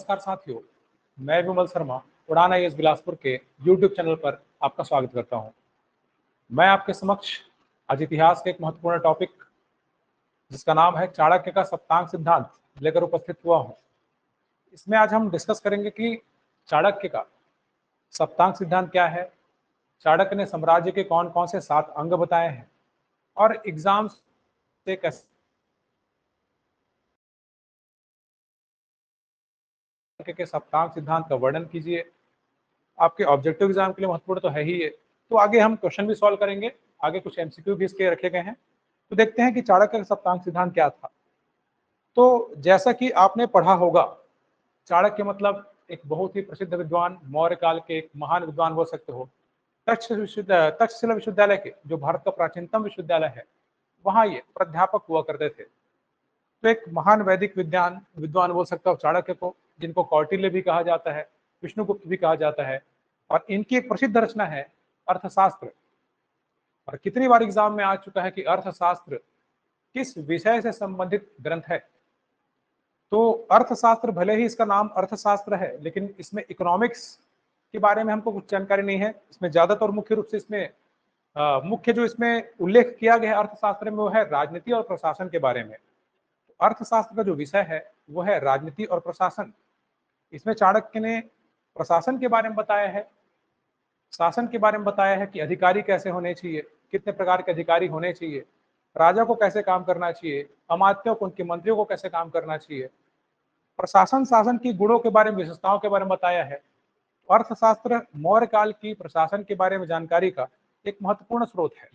नमस्कार साथियों, मैं विमल शर्मा उड़ान आईएएस बिलासपुर के यूट्यूब चैनल पर आपका स्वागत करता हूं। मैं आपके समक्ष आज इतिहास के एक महत्वपूर्ण टॉपिक जिसका नाम है चाणक्य का सप्तांग सिद्धांत लेकर उपस्थित हुआ हूं। इसमें आज हम डिस्कस करेंगे कि चाणक्य का सप्तांग सिद्धांत क्या है, चाणक्य ने साम्राज्य के कौन कौन से 7 अंग बताए हैं और एग्जाम्स से कैसे के सप्तांग सिद्धांत का वर्णन कीजिए। आपके ऑब्जेक्टिव एग्जाम के लिए महत्वपूर्ण तो है ही ये। तो आगे हम क्वेश्चन भी सॉल्व करेंगे, आगे कुछ एमसीक्यू भी इसके रखे गए हैं। तो देखते हैं कि चाणक्य का सप्तांग सिद्धांत क्या था। तो जैसा कि आपने पढ़ा होगा, चाणक्य मतलब एक बहुत ही प्रसिद्ध विद्वान, मौर्य काल के एक महान विद्वान बोल सकते हो। तक्षशिला विश्वविद्यालय के जो भारत का प्राचीनतम विश्वविद्यालय है, वहां ये प्राध्यापक हुआ करते थे। तो एक महान वैदिक विद्वान बोल सकता हूँ चाणक्य को, जिनको कौटिल्य भी कहा जाता है, विष्णुगुप्त भी कहा जाता है। और इनकी एक प्रसिद्ध रचना है अर्थशास्त्र। और कितनी बार एग्जाम में आ चुका है कि अर्थशास्त्र किस विषय से संबंधित ग्रंथ है। तो अर्थशास्त्र भले ही इसका नाम अर्थशास्त्र है, लेकिन इसमें इकोनॉमिक्स के बारे में हमको कुछ जानकारी नहीं है। इसमें ज्यादातर मुख्य रूप से इसमें मुख्य जो इसमें उल्लेख किया गया है अर्थशास्त्र में, वो है राजनीति और प्रशासन के बारे में। अर्थशास्त्र का जो विषय है वो है राजनीति और प्रशासन। इसमें चाणक्य ने प्रशासन के बारे में बताया है, शासन के बारे में बताया है कि अधिकारी कैसे होने चाहिए, कितने प्रकार के अधिकारी होने चाहिए, राजा को कैसे काम करना चाहिए, अमात्यों को, उनके मंत्रियों को कैसे काम करना चाहिए। प्रशासन शासन की गुणों के बारे में, विशेषताओं के बारे में बताया है। अर्थशास्त्र मौर्य काल की प्रशासन के बारे में जानकारी का एक महत्वपूर्ण स्रोत है।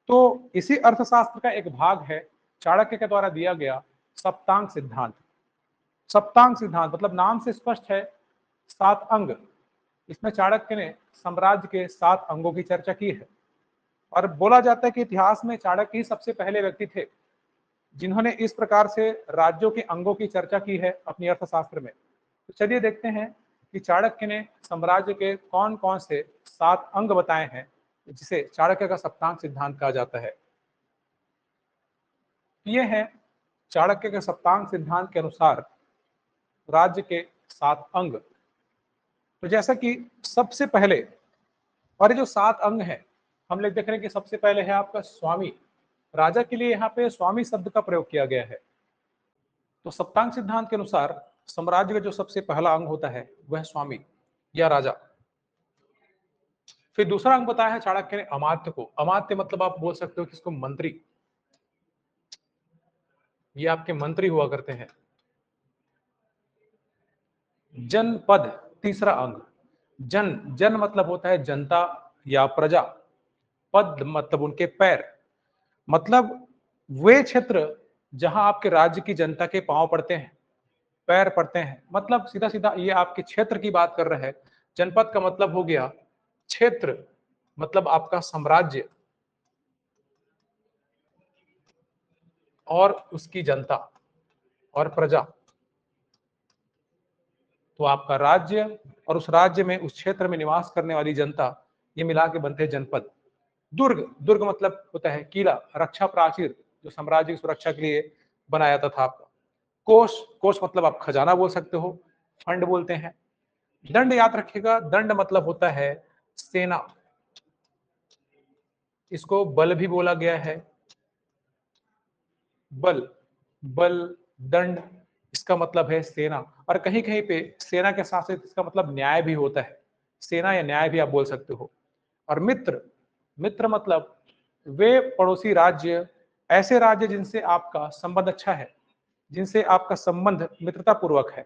तो इसी अर्थशास्त्र का एक भाग है चाणक्य के द्वारा दिया गया सप्तांग सिद्धांत। सप्तांग सिद्धांत मतलब नाम से स्पष्ट है, 7 अंग। इसमें चाणक्य ने साम्राज्य के 7 अंगों की चर्चा की है। और बोला जाता है कि इतिहास में चाणक्य ही सबसे पहले व्यक्ति थे जिन्होंने इस प्रकार से राज्यों के अंगों की चर्चा की है अपनी अर्थशास्त्र में। तो चलिए देखते हैं कि चाणक्य ने साम्राज्य के कौन कौन से 7 अंग बताए हैं, जिसे चाणक्य का सप्तांग सिद्धांत कहा जाता है। ये है चाणक्य के सप्तांग सिद्धांत के अनुसार राज्य के 7 अंग। तो जैसा कि सबसे पहले, और ये जो 7 अंग है, हम लोग देख रहे हैं कि सबसे पहले है आपका स्वामी। राजा के लिए यहाँ पे स्वामी शब्द का प्रयोग किया गया है। तो सप्तांग सिद्धांत के अनुसार साम्राज्य का जो सबसे पहला अंग होता है वह स्वामी या राजा। फिर दूसरा अंग बताया है चाणक्य ने अमात्य को। अमात्य मतलब आप बोल सकते हो कि इसको मंत्री, ये आपके मंत्री हुआ करते हैं। जनपद तीसरा अंग। जन मतलब होता है जनता या प्रजा, पद मतलब उनके पैर, मतलब वे क्षेत्र जहां आपके राज्य की जनता के पांव पड़ते हैं, पैर पड़ते हैं। मतलब सीधा सीधा ये आपके क्षेत्र की बात कर रहे हैं। जनपद का मतलब हो गया क्षेत्र, मतलब आपका साम्राज्य और उसकी जनता और प्रजा। तो आपका राज्य और उस राज्य में, उस क्षेत्र में निवास करने वाली जनता, ये मिला के बनते हैं जनपद। दुर्ग मतलब होता है किला, रक्षा प्राचीर, जो साम्राज्य की सुरक्षा के लिए बनाया था आपका। कोष मतलब आप खजाना बोल सकते हो, फंड बोलते हैं। दंड याद रखिएगा, दंड मतलब होता है सेना, इसको बल भी बोला गया है। बल दंड, इसका मतलब है सेना। और कहीं कहीं पे सेना के साथ साथ इसका मतलब न्याय भी होता है, सेना या न्याय भी आप बोल सकते हो। और मित्र मतलब वे पड़ोसी राज्य, ऐसे राज्य जिनसे आपका संबंध अच्छा है, जिनसे आपका संबंध मित्रता पूर्वक है,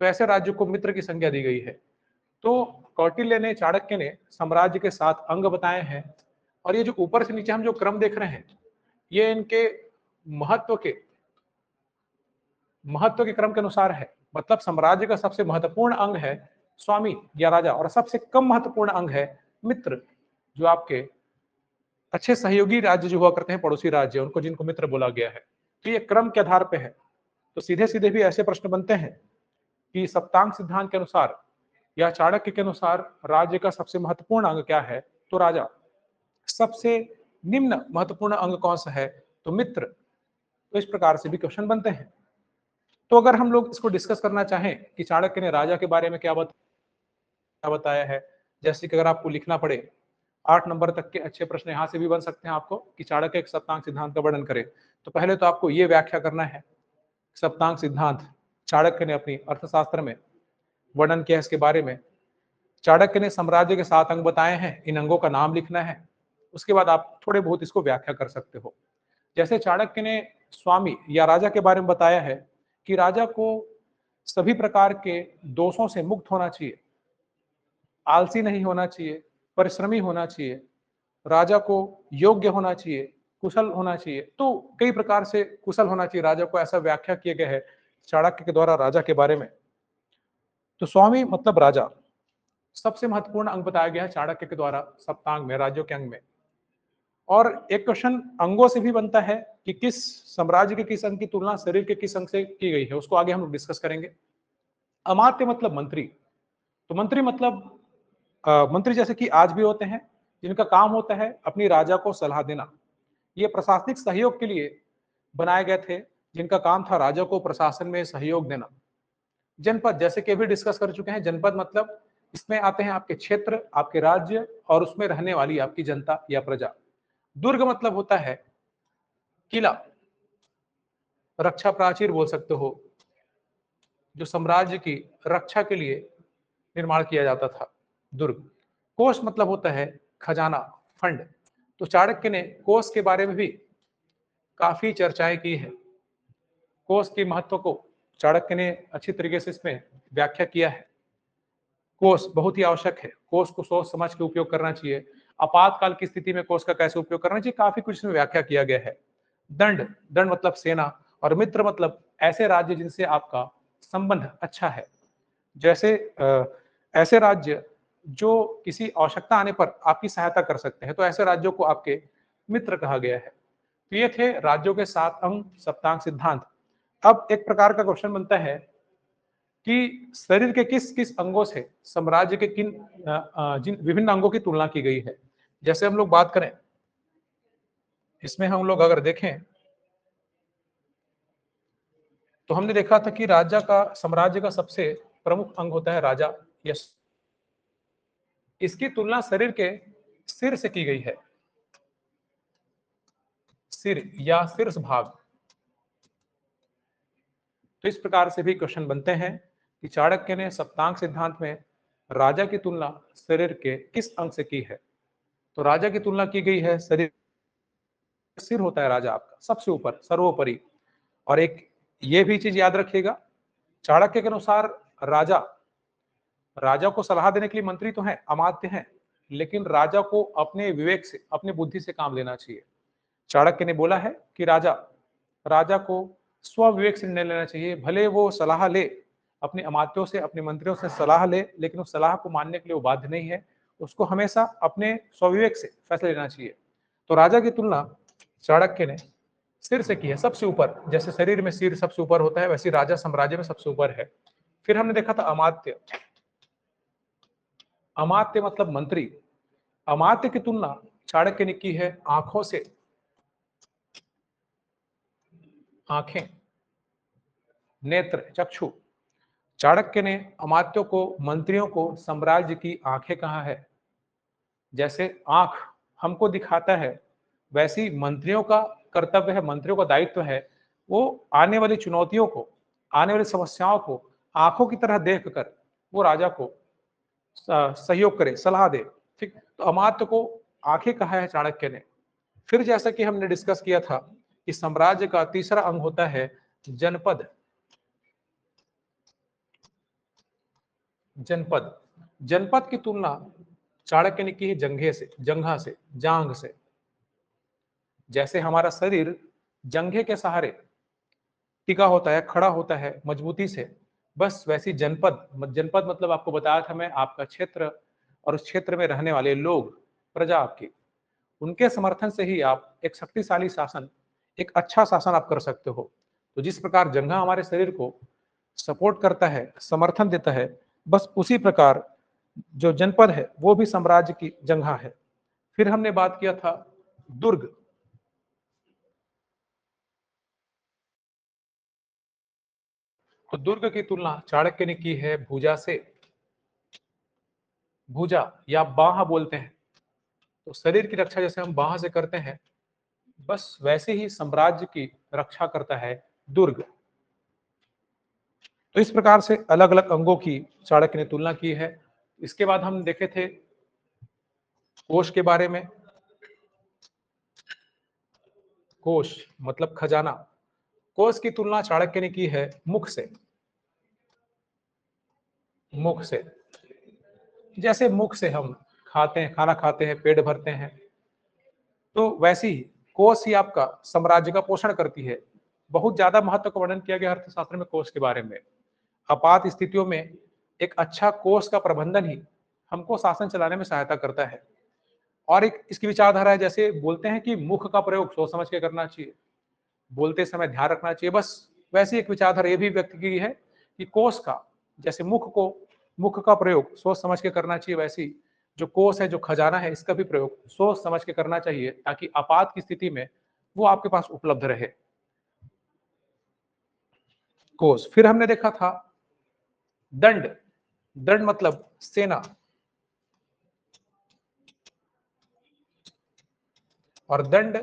तो ऐसे राज्यों को मित्र की संज्ञा दी गई है। तो कौटिल्य ने, चाणक्य ने साम्राज्य के 7 अंग बताए हैं। और ये जो ऊपर से नीचे हम जो क्रम देख रहे हैं, ये इनके महत्व के क्रम के अनुसार है। मतलब साम्राज्य का सबसे महत्वपूर्ण अंग है स्वामी या राजा, और सबसे कम महत्वपूर्ण अंग है मित्र, जो आपके अच्छे सहयोगी राज्य जो हुआ करते हैं, पड़ोसी राज्य, उनको जिनको मित्र बोला गया है। तो ये क्रम के आधार पे है। तो सीधे सीधे भी ऐसे प्रश्न बनते हैं कि सप्तांग सिद्धांत के अनुसार या चाणक्य के अनुसार राज्य का सबसे महत्वपूर्ण अंग क्या है, तो राजा। सबसे निम्न महत्वपूर्ण अंग कौन सा है, तो मित्र। तो इस प्रकार से भी क्वेश्चन बनते हैं। तो अगर हम लोग इसको डिस्कस करना चाहें कि चाणक्य ने राजा के बारे में क्या बताया है, जैसे कि अगर आपको लिखना पड़े 8 नंबर तक के अच्छे प्रश्न यहाँ से भी बन सकते हैं आपको कि चाणक्य के सप्तांग सिद्धांत का वर्णन करें। तो पहले तो आपको ये व्याख्या करना है, सप्तांग सिद्धांत चाणक्य ने अपनी अर्थशास्त्र में वर्णन किया है इसके बारे में। चाणक्य ने साम्राज्य के 7 अंग बताए हैं, इन अंगों का नाम लिखना है। उसके बाद आप थोड़े बहुत इसको व्याख्या कर सकते हो। जैसे चाणक्य ने स्वामी या राजा के बारे में बताया है कि राजा को सभी प्रकार के दोषों से मुक्त होना चाहिए, आलसी नहीं होना चाहिए, परिश्रमी होना चाहिए, राजा को योग्य होना चाहिए, कुशल होना चाहिए। तो कई प्रकार से कुशल होना चाहिए राजा को, ऐसा व्याख्या किया गया है चाणक्य के द्वारा राजा के बारे में। तो स्वामी मतलब राजा, सबसे महत्वपूर्ण अंग बताया गया है चाणक्य के द्वारा सप्तांग में, राज्यों के अंग में। और एक क्वेश्चन अंगों से भी बनता है कि किस साम्राज्य के किस अंग की तुलना शरीर के किस अंग से की गई है, उसको आगे हम लोग डिस्कस करेंगे। अमात्य मतलब मंत्री, तो मंत्री मतलब मंत्री जैसे कि आज भी होते हैं, जिनका काम होता है अपनी राजा को सलाह देना। ये प्रशासनिक सहयोग के लिए बनाए गए थे, जिनका काम था राजा को प्रशासन में सहयोग देना। जनपद, जैसे कि अभी डिस्कस कर चुके हैं, जनपद मतलब इसमें आते हैं आपके क्षेत्र, आपके राज्य और उसमें रहने वाली आपकी जनता या प्रजा। दुर्ग मतलब होता है किला, रक्षा प्राचीर बोल सकते हो, जो साम्राज्य की रक्षा के लिए निर्माण किया जाता था, दुर्ग। कोष मतलब होता है खजाना, फंड। तो चाणक्य ने कोष के बारे में भी काफी चर्चाएं की है। कोष के महत्व को चाणक्य ने अच्छी तरीके से इसमें व्याख्या किया है। कोष बहुत ही आवश्यक है, कोष को सोच समझ के उपयोग करना चाहिए। आपातकाल की स्थिति में कोष का कैसे उपयोग करना चाहिए, काफी कुछ इसमें व्याख्या किया गया है। दंड, दंड मतलब सेना, और मित्र मतलब ऐसे राज्य जिनसे आपका संबंध अच्छा है। जैसे ऐसे राज्य जो किसी आवश्यकता आने पर आपकी सहायता कर सकते हैं, तो ऐसे राज्यों को आपके मित्र कहा गया है। तो ये थे राज्यों के 7 अंग, सप्तांग सिद्धांत। अब एक प्रकार का क्वेश्चन बनता है कि शरीर के किस किस अंगों से साम्राज्य के जिन विभिन्न अंगों की तुलना की गई है। जैसे हम लोग बात करें, इसमें हम लोग अगर देखें तो हमने देखा था कि राजा का, साम्राज्य का सबसे प्रमुख अंग होता है राजा। यस, इसकी तुलना शरीर के सिर से की गई है, सिर या शीर्ष भाग। तो इस प्रकार से भी क्वेश्चन बनते हैं कि चाणक्य ने सप्तांग सिद्धांत में राजा की तुलना शरीर के किस अंग से की है। तो राजा की तुलना की गई है शरीर, सिर होता है राजा आपका सबसे ऊपर, सर्वोपरि। और एक ये भी चीज याद रखिएगा, चाणक्य के अनुसार राजा, राजा को सलाह देने के लिए मंत्री तो हैं, अमात्य हैं, लेकिन राजा को अपने विवेक से, अपनी बुद्धि से काम लेना चाहिए। चाणक्य ने बोला है कि राजा, राजा को स्व विवेक से निर्णय लेना चाहिए। भले वो सलाह ले, अपने अमात्यों से, अपने मंत्रियों से सलाह ले, लेकिन उस सलाह को मानने के लिए वो बाध्य नहीं है। उसको हमेशा अपने स्वविवेक से फैसला लेना चाहिए। तो राजा की तुलना चाणक्य ने सिर से की है, सबसे ऊपर। जैसे शरीर में सिर सबसे ऊपर होता है, वैसे राजा साम्राज्य में सबसे ऊपर है। फिर हमने देखा था अमात्य, अमात्य मतलब मंत्री। अमात्य की तुलना चाणक्य ने की है आंखों से, आंखें, नेत्र, चक्षु। चाणक्य ने अमात्यों को, मंत्रियों को साम्राज्य की आंखें कहा है। जैसे आंख हमको दिखाता है, वैसी मंत्रियों का कर्तव्य है, मंत्रियों का दायित्व है, वो आने वाली चुनौतियों को, आने वाली समस्याओं को आंखों की तरह देखकर वो राजा को सहयोग करे, सलाह दे। ठीक, तो अमात्य को आंखें कहा है चाणक्य ने। फिर जैसा कि हमने डिस्कस किया था कि साम्राज्य का तीसरा अंग होता है जनपद। जनपद, जनपद की तुलना चाणक्य ने की है जंघे से, जंघा से, जांग से। जैसे हमारा शरीर जंघे के सहारे टिका होता है, खड़ा होता है मजबूती से, बस वैसी जनपद, जनपद मतलब आपको बताया था मैं, आपका क्षेत्र और उस क्षेत्र में रहने वाले लोग, प्रजा आपकी, उनके समर्थन से ही आप एक शक्तिशाली शासन, एक अच्छा शासन आप कर सकते हो। तो जिस प्रकार जंघा हमारे शरीर को सपोर्ट करता है, समर्थन देता है, बस उसी प्रकार जो जनपद है वो भी साम्राज्य की जंघा है। फिर हमने बात किया था दुर्ग। तो दुर्ग की तुलना चाणक्य ने की है भुजा से। भुजा या बाह बोलते हैं, तो शरीर की रक्षा जैसे हम बाह से करते हैं, बस वैसे ही साम्राज्य की रक्षा करता है दुर्ग। तो इस प्रकार से अलग अलग अंगों की चाणक्य ने तुलना की है। इसके बाद हम देखे थे कोष के बारे में। कोष मतलब खजाना। कोष की तुलना चाणक्य ने की है मुख से। मुख से, जैसे मुख से हम खाते हैं, खाना खाते हैं, पेट भरते हैं, तो वैसे ही कोष ही आपका साम्राज्य का पोषण करती है। बहुत ज्यादा महत्व का वर्णन किया गया अर्थशास्त्र में कोष के बारे में। आपात स्थितियों में एक अच्छा कोष का प्रबंधन ही हमको शासन चलाने में सहायता करता है। और एक इसकी विचारधारा है, जैसे बोलते हैं कि मुख का प्रयोग सोच समझ के करना चाहिए, बोलते समय ध्यान रखना चाहिए, बस वैसी एक विचारधारा ये भी व्यक्त की है कि कोष का, जैसे मुख का प्रयोग सोच समझ के करना चाहिए, वैसी जो कोष है, जो खजाना है, इसका भी प्रयोग सोच समझ के करना चाहिए, ताकि आपात की स्थिति में वो आपके पास उपलब्ध रहे। कोष। फिर हमने देखा था दंड। दंड मतलब सेना, और दंड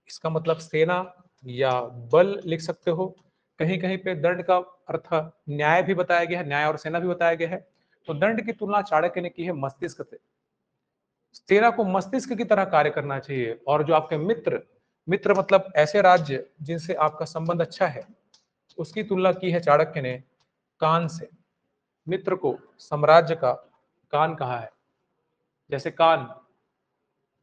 इसका मतलब सेना या बल लिख सकते हो। कहीं कहीं पे दंड का अर्थ न्याय भी बताया गया है, न्याय और सेना भी बताया गया है। तो दंड की तुलना चाणक्य ने की है मस्तिष्क से। सेना को मस्तिष्क की तरह कार्य करना चाहिए, और जो आपके मित्र, मित्र मतलब ऐसे राज्य जिनसे आपका संबंध अच्छा है, उसकी तुलना की है चाणक्य ने कान से। मित्र को साम्राज्य का कान कहा है। जैसे कान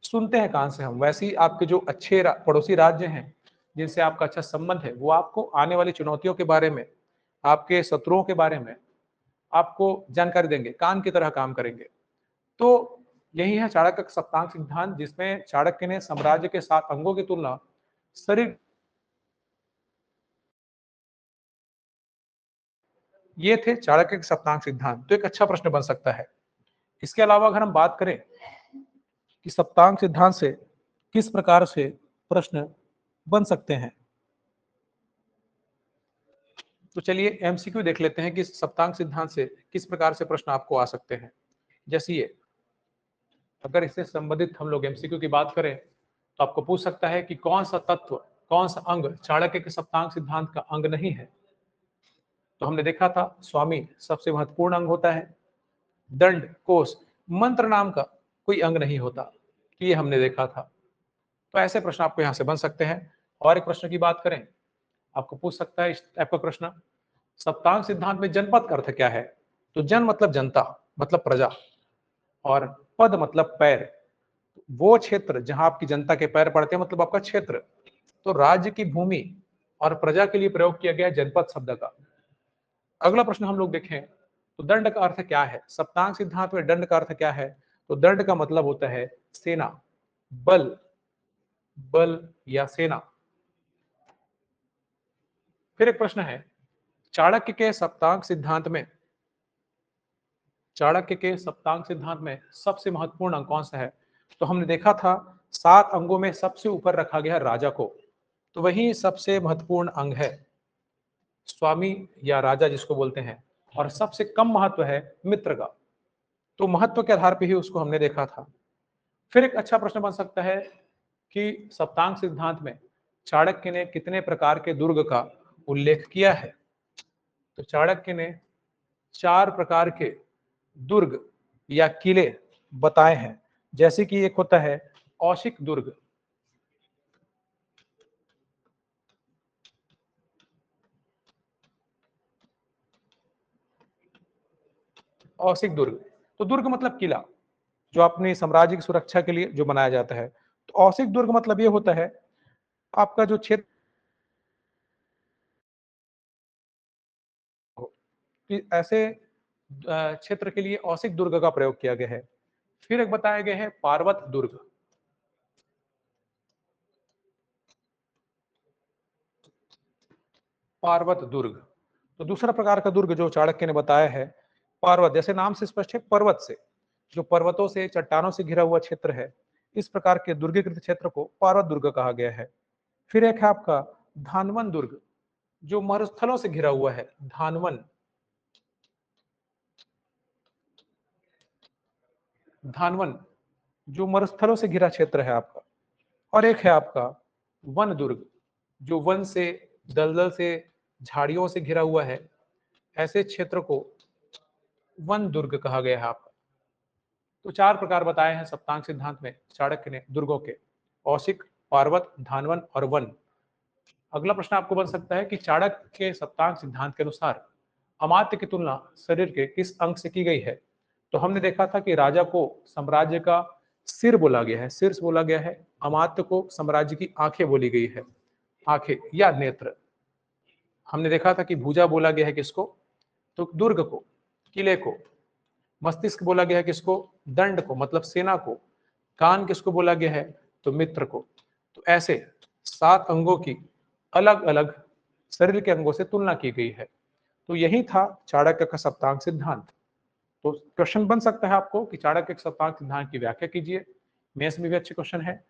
सुनते हैं कान से हम, वैसे ही आपके जो अच्छे पड़ोसी राज्य हैं, जिनसे आपका अच्छा संबंध है, वो आपको आने वाली चुनौतियों के बारे में, आपके शत्रुओं के बारे में आपको जानकारी देंगे, कान की तरह काम करेंगे। तो यही है चाणक्य का सप्तांग सिद्धांत, जिसमें चाणक्य ने साम्राज्य के 7 अंगों की तुलना शरीर। ये थे चाणक्य के सप्तांग सिद्धांत। तो एक अच्छा प्रश्न बन सकता है। इसके अलावा अगर हम बात करें कि सप्तांग सिद्धांत से किस प्रकार से प्रश्न बन सकते हैं, तो चलिए एमसीक्यू देख लेते हैं कि सप्तांग सिद्धांत से किस प्रकार से प्रश्न आपको आ सकते हैं। जैसे ये, अगर इससे संबंधित हम लोग एमसीक्यू की बात करें, तो आपको पूछ सकता है कि कौन सा तत्व, कौन सा अंग चाणक्य के सप्तांग सिद्धांत का अंग नहीं है। तो हमने देखा था स्वामी सबसे महत्वपूर्ण अंग होता है। दंड, कोष, मंत्र नाम का कोई अंग नहीं होता, ये हमने देखा था। तो ऐसे प्रश्न आपको यहाँ से बन सकते हैं। और एक प्रश्न की बात करें, आपको पूछ सकता है इस टाइप का प्रश्न, सप्तांग सिद्धांत में जनपद का अर्थ क्या है। तो जन मतलब जनता, मतलब प्रजा, और पद मतलब पैर, वो क्षेत्र जहां आपकी जनता के पैर पड़ते हैं, मतलब आपका क्षेत्र। तो राज्य की भूमि और प्रजा के लिए प्रयोग किया गया जनपद शब्द का। अगला प्रश्न हम लोग देखें, तो दंड का अर्थ क्या है। सप्तांग सिद्धांत में दंड का अर्थ क्या है। तो दंड का मतलब होता है सेना, बल, बल या सेना। फिर एक प्रश्न है, चाणक्य के सप्तांग सिद्धांत में, चाणक्य के सप्तांग सिद्धांत में सबसे महत्वपूर्ण अंग कौन सा है। तो हमने देखा था 7 अंगों में सबसे ऊपर रखा गया राजा को, तो वही सबसे महत्वपूर्ण अंग है, स्वामी या राजा जिसको बोलते हैं। और सबसे कम महत्व है मित्र का, तो महत्व के आधार पर ही उसको हमने देखा था। फिर एक अच्छा प्रश्न बन सकता है कि सप्तांग सिद्धांत में चाणक्य ने कितने प्रकार के दुर्ग का उल्लेख किया है। तो चाणक्य ने 4 प्रकार के दुर्ग या किले बताए हैं। जैसे कि एक होता है औशिक दुर्ग, औशिक दुर्ग, तो दुर्ग मतलब किला, जो अपने साम्राज्य की सुरक्षा के लिए जो बनाया जाता है। तो औशिक दुर्ग मतलब ये होता है आपका जो क्षेत्र, कि ऐसे क्षेत्र के लिए औशिक दुर्ग का प्रयोग किया गया है। फिर एक बताया गया है पार्वत दुर्ग। पार्वत दुर्ग, तो दूसरा प्रकार का दुर्ग जो चाणक्य ने बताया है, पर्वत, जैसे नाम से स्पष्ट है, पर्वत से, जो पर्वतों से, चट्टानों से घिरा हुआ क्षेत्र है, इस प्रकार के दुर्गीकृत क्षेत्र को पार्वत दुर्ग कहा गया है। फिर एक है आपका धानवन दुर्ग। जो मरुस्थलों से घिरा हुआ है, धानवन। धानवन जो मरुस्थलों से घिरा क्षेत्र है आपका। और एक है आपका वन दुर्ग, जो वन से, दलदल से, झाड़ियों से घिरा हुआ है, ऐसे क्षेत्र को वन दुर्ग कहा गया है आपका। तो चार प्रकार बताए हैं सप्तांग सिद्धांत में चाणक्य ने दुर्गों के: औशिक, पार्वत, धानवन और वन। अगला प्रश्न आपको बन सकता है कि चाणक्य के सप्तांग सिद्धांत के अनुसार अमात्य की तुलना शरीर के किस अंग से की गई है? तो हमने देखा था कि राजा को साम्राज्य का सिर बोला गया है, शीर्ष बोला गया है। अमात्य को साम्राज्य की आंखें बोली गई है, आंखें या नेत्र। हमने देखा था कि भुजा बोला गया है किसको? तो दुर्ग को, किले को। मस्तिष्क बोला गया है किसको? दंड को, मतलब सेना को। कान किसको बोला गया है? तो मित्र को। तो ऐसे 7 अंगों की अलग अलग शरीर के अंगों से तुलना की गई है। तो यही था चाणक्य का सप्तांग सिद्धांत। तो क्वेश्चन बन सकता है आपको कि चाणक्य के सप्तांग सिद्धांत की व्याख्या कीजिए। मेंस में भी अच्छे क्वेश्चन है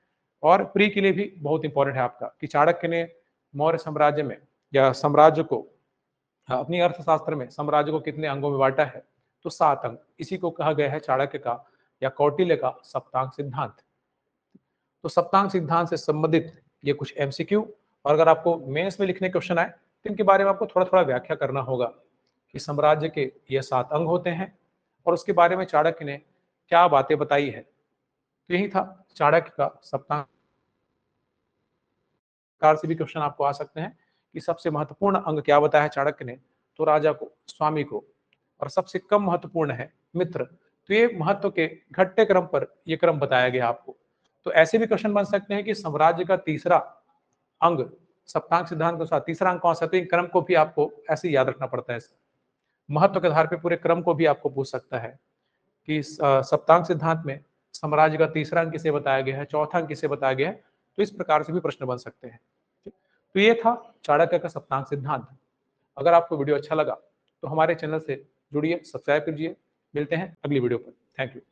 और प्री के लिए भी बहुत इंपॉर्टेंट है आपका कि चाणक्य ने मौर्य साम्राज्य में या साम्राज्य को, अपनी अर्थशास्त्र में साम्राज्य को कितने अंगों में बांटा है? तो 7 अंग। इसी को कहा गया है चाणक्य का या कौटिल्य का सप्तांग सिद्धांत। तो सप्तांग सिद्धांत से संबंधित ये कुछ एमसीक्यू, और अगर आपको मेंस में लिखने क्वेश्चन आए तो इनके बारे में आपको थोड़ा थोड़ा व्याख्या करना होगा कि साम्राज्य के ये 7 अंग होते हैं और उसके बारे में चाणक्य ने क्या बातें बताई है। तो यही था चाणक्य का सप्तांग। कार से भी क्वेश्चन आपको आ सकते हैं कि सबसे महत्वपूर्ण अंग क्या बताया है चाणक्य ने? तो राजा को, स्वामी को। और सबसे कम महत्वपूर्ण है मित्र। तो ये महत्व के घटते क्रम पर ये क्रम बताया गया आपको। तो ऐसे भी क्वेश्चन बन सकते हैं कि साम्राज्य का तीसरा अंग, सप्तांग सिद्धांत के अनुसार तीसरा अंग कौन सा? तो इन क्रम को भी आपको ऐसे याद रखना पड़ता है। महत्व के आधार पर पूरे क्रम को भी आपको पूछ सकता है कि सप्तांग सिद्धांत में साम्राज्य का तीसरा अंक किसे बताया गया है, चौथा अंक किसे बताया गया है। तो इस प्रकार से भी प्रश्न बन सकते हैं। तो ये था चाणक्य का सप्तांग सिद्धांत। अगर आपको वीडियो अच्छा लगा तो हमारे चैनल से जुड़िए, सब्सक्राइब कीजिए। मिलते हैं अगली वीडियो पर। Thank you.